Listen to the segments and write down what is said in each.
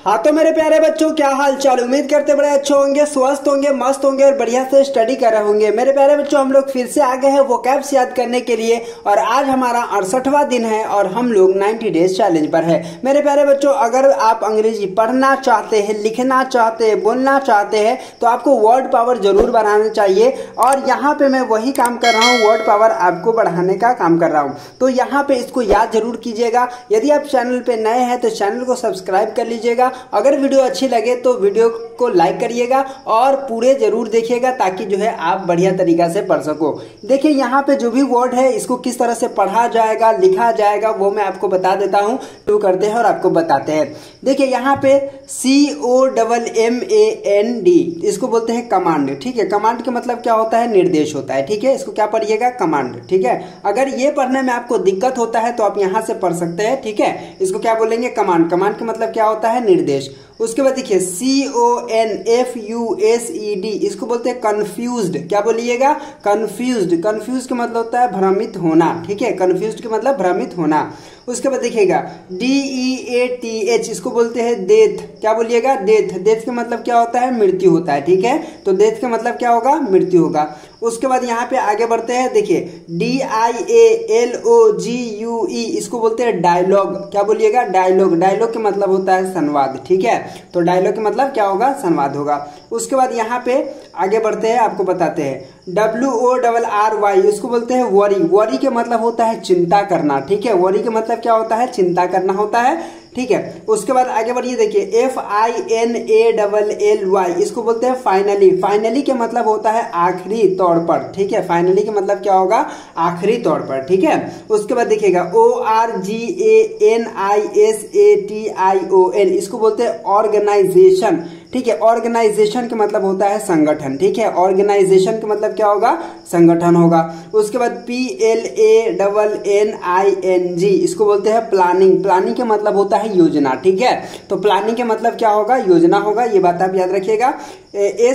हाँ तो मेरे प्यारे बच्चों, क्या हाल चाल। उम्मीद करते बड़े अच्छे होंगे, स्वस्थ होंगे, मस्त होंगे और बढ़िया से स्टडी कर रहे होंगे। मेरे प्यारे बच्चों, हम लोग फिर से आ गए हैं वोकैब्स याद करने के लिए और आज हमारा 68वां दिन है और हम लोग 90 डेज चैलेंज पर है। मेरे प्यारे बच्चों, अगर आप अंग्रेजी पढ़ना चाहते हैं, लिखना चाहते हैं, बोलना चाहते हैं तो आपको वर्ड पावर जरूर बढ़ाना चाहिए। और यहाँ पे मैं वही काम कर रहा हूँ, वर्ड पावर आपको बढ़ाने का काम कर रहा हूँ। तो यहाँ पे इसको याद जरूर कीजिएगा। यदि आप चैनल पे नए हैं तो चैनल को सब्सक्राइब कर लीजिएगा। अगर वीडियो अच्छी लगे तो वीडियो को लाइक करिएगा और पूरे जरूर देखिएगा ताकि जो है आप बढ़िया तरीका से पढ़ सको। देखिए यहाँ पे जो भी वर्ड है इसको किस तरह से पढ़ा जाएगा, लिखा जाएगा, वो मैं आपको बता देता हूँ। शुरू करते हैं और आपको बताते हैं। देखिए यहाँ पे COMMAND इसको बोलते हैं कमांड। ठीक है, कमांड का मतलब क्या होता है? निर्देश होता है। ठीक है, इसको क्या पढ़िएगा? कमांड। ठीक है, अगर ये पढ़ने में आपको दिक्कत होता है तो आप यहाँ से पढ़ सकते हैं। ठीक है, इसको क्या बोलेंगे? कमांड। कमांड का मतलब क्या होता है? निर्देश। उसके बाद देखिए CONFUSED इसको बोलते हैं कंफ्यूज्ड। क्या बोलिएगा? कंफ्यूज्ड। कंफ्यूज का मतलब होता है भ्रमित होना। ठीक है, कंफ्यूज्ड का मतलब भ्रमित होना। उसके बाद देखिएगा DEATH इसको बोलते हैं डेथ। क्या बोलिएगा? डेथ। डेथ का मतलब क्या होता है? मृत्यु होता है। ठीक है, तो डेथ का मतलब क्या होगा? मृत्यु होगा। उसके बाद यहाँ पे आगे बढ़ते हैं। देखिए DIALOGUE इसको बोलते हैं डायलॉग। क्या बोलिएगा? डायलॉग। डायलॉग का मतलब होता है संवाद। ठीक है, तो डायलॉग का मतलब क्या होगा? संवाद होगा। उसके बाद यहाँ पे आगे बढ़ते हैं, आपको बताते हैं WORRY इसको बोलते हैं वरी। वरी के मतलब होता है चिंता करना। ठीक है, वरी के मतलब क्या होता है? चिंता करना होता है। ठीक है, उसके बाद आगे बढ़िए। देखिए FINALLY इसको बोलते हैं फाइनली। फाइनली के मतलब होता है आखिरी तौर पर। ठीक है, फाइनली के मतलब क्या होगा? आखिरी तौर पर। ठीक है, उसके बाद देखिएगा ORGANISATION इसको बोलते हैं ऑर्गेनाइजेशन। ठीक है, ऑर्गेनाइजेशन का मतलब होता है संगठन। ठीक है, ऑर्गेनाइजेशन का मतलब क्या होगा? संगठन होगा। उसके बाद PLANNING इसको बोलते हैं प्लानिंग। प्लानिंग का मतलब होता है योजना। ठीक है, तो प्लानिंग का मतलब क्या होगा? योजना होगा। ये बात आप याद रखिएगा।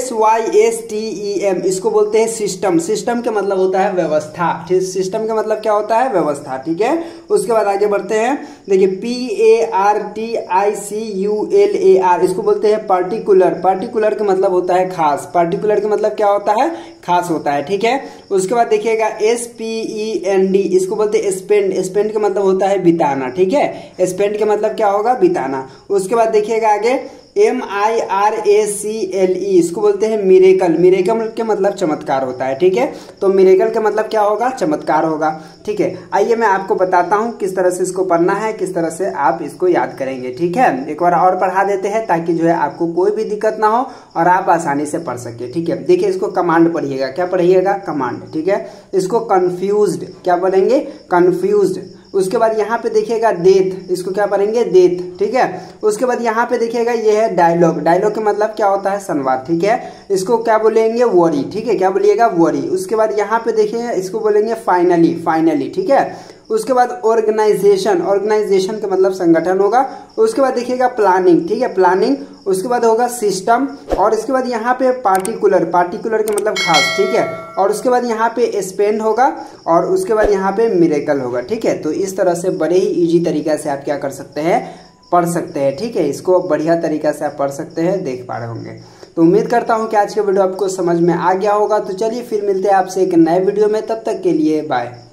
SYSTEM इसको बोलते हैं सिस्टम। सिस्टम का मतलब होता है व्यवस्था। ठीक, सिस्टम का मतलब क्या होता है? व्यवस्था। ठीक है, उसके बाद आगे बढ़ते हैं। देखिए PARTICULAR इसको बोलते हैं पार्टिकुलर। पार्टिकुलर का मतलब होता है खास। पार्टिकुलर का मतलब क्या होता है? खास होता है। ठीक है, उसके बाद देखिएगा SPEND इसको बोलते हैं स्पेंड। स्पेंड का मतलब होता है बिताना। ठीक है, स्पेंड का मतलब क्या होगा? बिताना। उसके बाद देखिएगा आगे MIRACLE इसको बोलते हैं मिरेकल। मिरेकल के मतलब चमत्कार होता है। ठीक है, तो मिरेकल का मतलब क्या होगा? चमत्कार होगा। ठीक है, आइए मैं आपको बताता हूं किस तरह से इसको पढ़ना है, किस तरह से आप इसको याद करेंगे। ठीक है, एक बार और पढ़ा देते हैं ताकि जो है आपको कोई भी दिक्कत ना हो और आप आसानी से पढ़ सके। ठीक है, देखिए इसको कमांड पढ़िएगा। क्या पढ़िएगा? कमांड। ठीक है, इसको कंफ्यूज्ड। क्या पढ़ेंगे? कंफ्यूज्ड। उसके बाद यहाँ पे देखिएगा डेथ, इसको क्या पढ़ेंगे? डेथ। ठीक है, उसके बाद यहाँ पे देखिएगा ये है डायलॉग। डायलॉग का मतलब क्या होता है? संवाद। ठीक है, इसको क्या बोलेंगे? वरी। ठीक है, क्या बोलिएगा? वरी। उसके बाद यहाँ पे देखिए इसको बोलेंगे फाइनली। फाइनली। ठीक है, उसके बाद ऑर्गेनाइजेशन। ऑर्गेनाइजेशन का मतलब संगठन होगा। उसके बाद देखिएगा प्लानिंग। ठीक है, प्लानिंग। उसके बाद होगा सिस्टम और इसके बाद यहाँ पे पार्टिकुलर। पार्टिकुलर के मतलब खास। ठीक है, और उसके बाद यहाँ पे स्पेंड होगा और उसके बाद यहाँ पे मिरेकल होगा। ठीक है, तो इस तरह से बड़े ही इजी तरीका से आप क्या कर सकते हैं? पढ़ सकते हैं। ठीक है, इसको बढ़िया तरीका से आप पढ़ सकते हैं, देख पा रहे होंगे। तो उम्मीद करता हूँ कि आज का वीडियो आपको समझ में आ गया होगा। तो चलिए फिर मिलते हैं आपसे एक नए वीडियो में, तब तक के लिए बाय।